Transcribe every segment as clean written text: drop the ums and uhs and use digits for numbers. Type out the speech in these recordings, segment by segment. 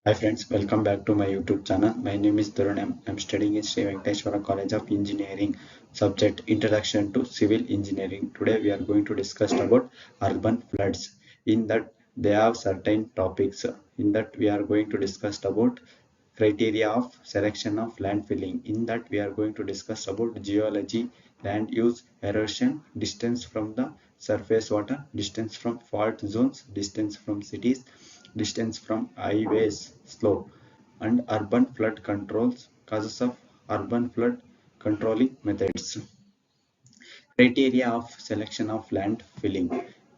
Hi friends, welcome back to my YouTube channel. My name is Tarun. I'm studying in Sri Venkateswara College of Engineering, subject Introduction to Civil Engineering. Today we are going to discuss about urban floods. In that they have certain topics. In that we are going to discuss about criteria of selection of land filling. In that we are going to discuss about geology, land use, erosion, distance from the surface water, distance from fault zones, distance from cities, distance from highways, slope, and urban flood controls, causes of urban flood controlling methods. Criteria of selection of land filling.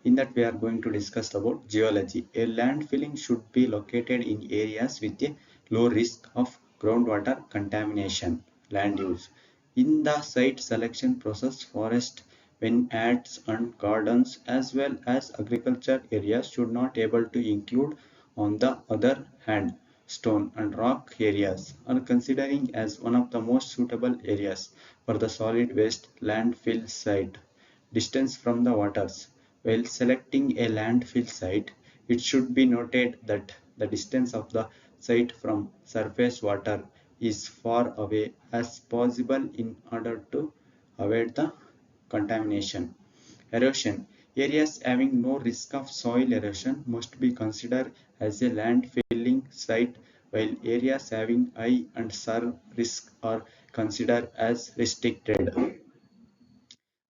In that we are going to discuss about geology. A land filling should be located in areas with a low risk of groundwater contamination. Land use. In the site selection process, forest, vineyards and gardens as well as agriculture areas should not able to include. On the other hand, stone and rock areas are considering as one of the most suitable areas for the solid waste landfill site. Distance from the waters. While selecting a landfill site, it should be noted that the distance of the site from surface water is far away as possible in order to avoid the contamination. Erosion. Areas having no risk of soil erosion must be considered as a landfilling site, while areas having high and surf risk are considered as restricted.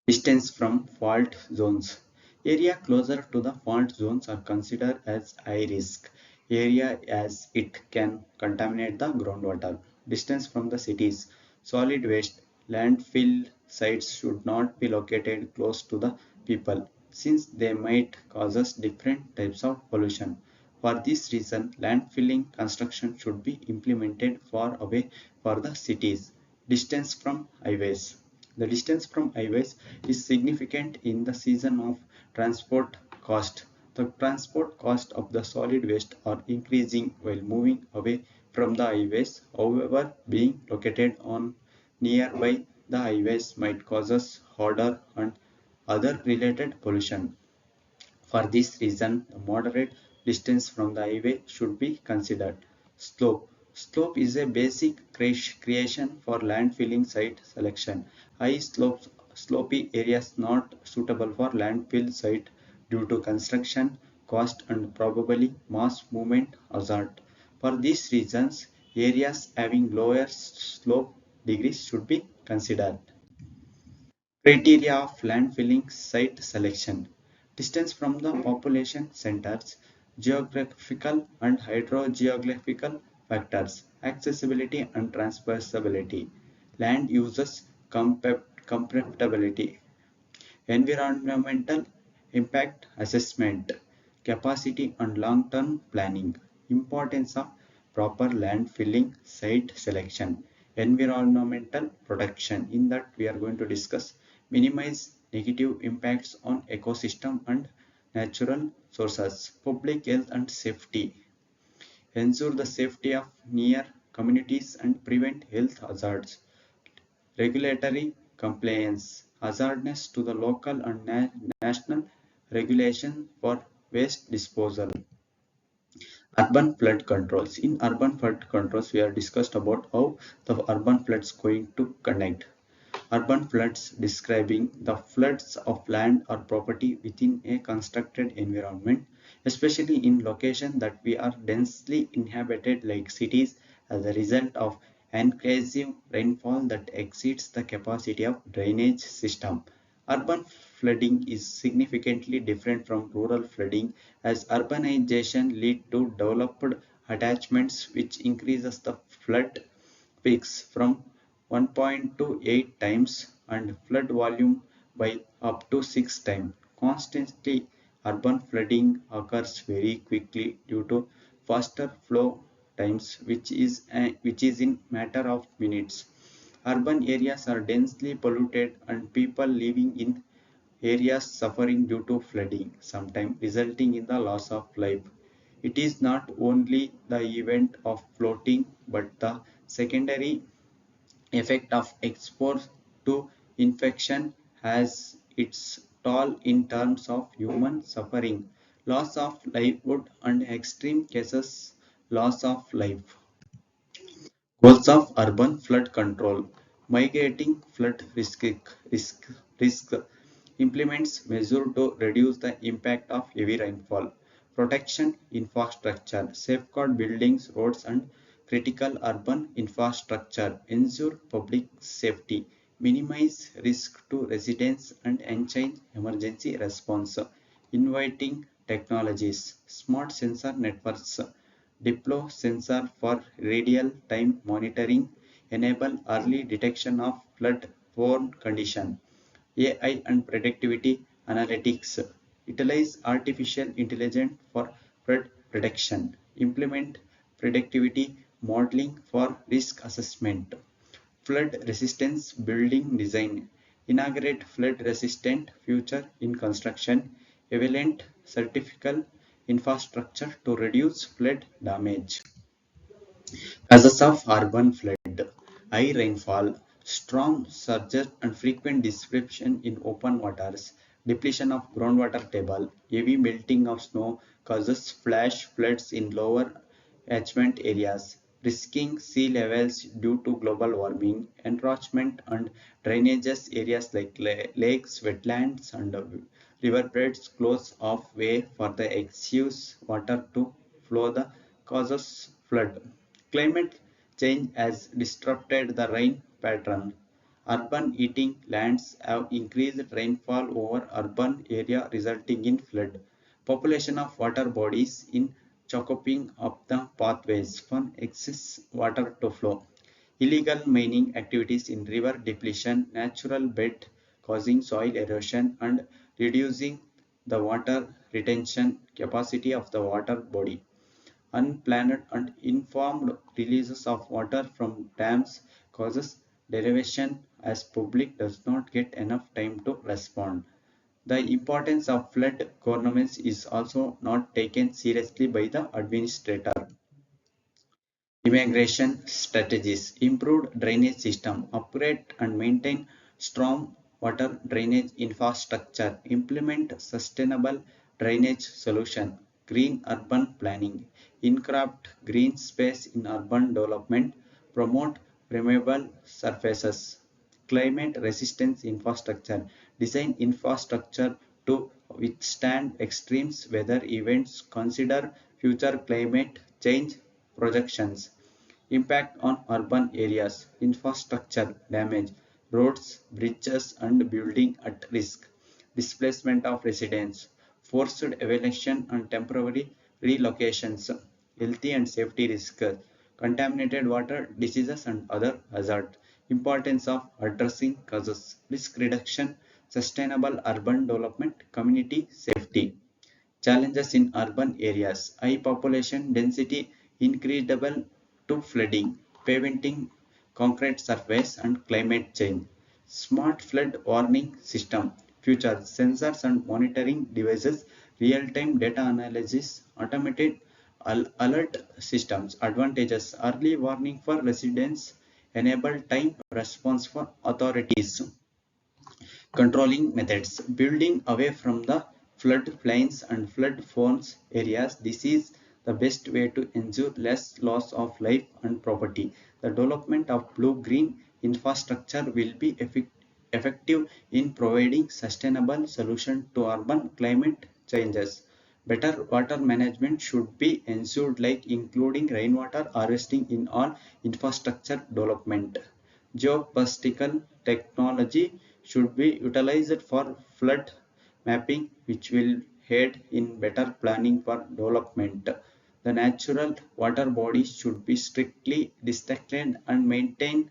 Distance from fault zones. Area closer to the fault zones are considered as high risk area as it can contaminate the groundwater. Distance from the cities. Solid waste landfill sites should not be located close to the people since they might cause us different types of pollution. For this reason, landfilling construction should be implemented far away for the cities. Distance from highways. The distance from highways is significant in the season of transport cost. The transport cost of the solid waste are increasing while moving away from the highways. However, being located on nearby the highways might cause us odor and other related pollution. For this reason, the moderate distance from the highway should be considered. Slope. Slope is a basic creation for landfilling site selection. High slopes, slopy areas not suitable for landfill site due to construction cost and probably mass movement hazard. For these reasons, areas having lower slope degrees should be considered. Criteria of landfilling site selection. Distance from the population centers, geographical and hydrogeographical factors, accessibility and transferability, land uses compatibility, environmental impact assessment, capacity and long-term planning, importance of proper land filling site selection, environmental protection. In that we are going to discuss minimize negative impacts on ecosystem and natural sources, public health and safety, ensure the safety of near communities and prevent health hazards, regulatory compliance, hazardness to the local and national regulation for waste disposal. Urban flood controls. In urban flood controls, we have discussed about how the urban floods going to connect. Urban floods describing the floods of land or property within a constructed environment, especially in locations that we are densely inhabited like cities as a result of excessive rainfall that exceeds the capacity of drainage system. Urban flooding is significantly different from rural flooding as urbanization lead to developed attachments which increases the flood peaks from 1.28 times and flood volume by up to 6 times. Constantly, urban flooding occurs very quickly due to faster flow times which is in matter of minutes. Urban areas are densely polluted and people living in areas suffering due to flooding, sometimes resulting in the loss of life. It is not only the event of floating but the secondary effect of exposure to infection has its toll in terms of human suffering, loss of livelihood, and extreme cases loss of life. Goals of urban flood control. Mitigating flood risk implements measures to reduce the impact of heavy rainfall. Protection infrastructure. Safeguard buildings, roads and critical urban infrastructure. Ensure public safety. Minimize risk to residents and ensure emergency response. Innovating technologies. Smart sensor networks deploy sensor for real-time monitoring, enable early detection of flood-prone condition, AI and predictivity analytics, utilize artificial intelligence for flood prediction, implement predictivity modeling for risk assessment, flood resistance building design, integrate flood resistant future in construction, evaluate certificate infrastructure to reduce flood damage. Causes of urban flood: high rainfall, storm surges and frequent disruption in open waters, depletion of groundwater table, heavy melting of snow causes flash floods in lower catchment areas, risking sea levels due to global warming, encroachment and drainages areas like lakes, wetlands and riverbeds close off way for the excess water to flow the causes flood. Climate change has disrupted the rain pattern. Urban heating lands have increased rainfall over urban area resulting in flood. Population of water bodies in choking up the pathways for excess water to flow. Illegal mining activities in river depletion, natural bed causing soil erosion and reducing the water retention capacity of the water body. Unplanned and informed releases of water from dams causes derivation as public does not get enough time to respond. The importance of flood governance is also not taken seriously by the administrator. Immigration strategies, improved drainage system, upgrade and maintain storm water drainage infrastructure, implement sustainable drainage solution, green urban planning, incraft green space in urban development, promote permeable surfaces, climate resistance infrastructure, design infrastructure to withstand extreme weather events, consider future climate change projections, impact on urban areas, infrastructure damage, roads, bridges and building at risk, displacement of residents, forced evacuation and temporary relocations, healthy and safety risks, contaminated water, diseases and other hazards, importance of addressing causes, risk reduction, sustainable urban development, community safety. Challenges in urban areas: high population density incredible to flooding, preventing concrete surface and climate change. Smart flood warning system, future sensors and monitoring devices, real-time data analysis, automated alert systems. Advantages: early warning for residents, enable time response for authorities. Controlling methods: building away from the floodplains and flood-prone areas. This is the best way to ensure less loss of life and property. The development of blue-green infrastructure will be effective in providing sustainable solutions to urban climate changes. Better water management should be ensured, like including rainwater harvesting in all infrastructure development. Geophysical technology should be utilized for flood mapping, which will aid in better planning for development. The natural water bodies should be strictly dissected and maintained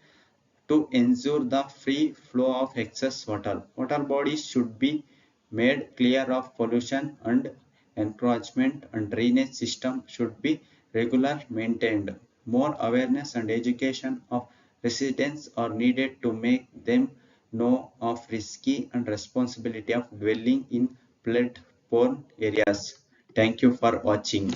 to ensure the free flow of excess water. Water bodies should be made clear of pollution and encroachment, and drainage system should be regularly maintained. More awareness and education of residents are needed to make them know of risky and responsibility of dwelling in flood prone areas. Thank you for watching.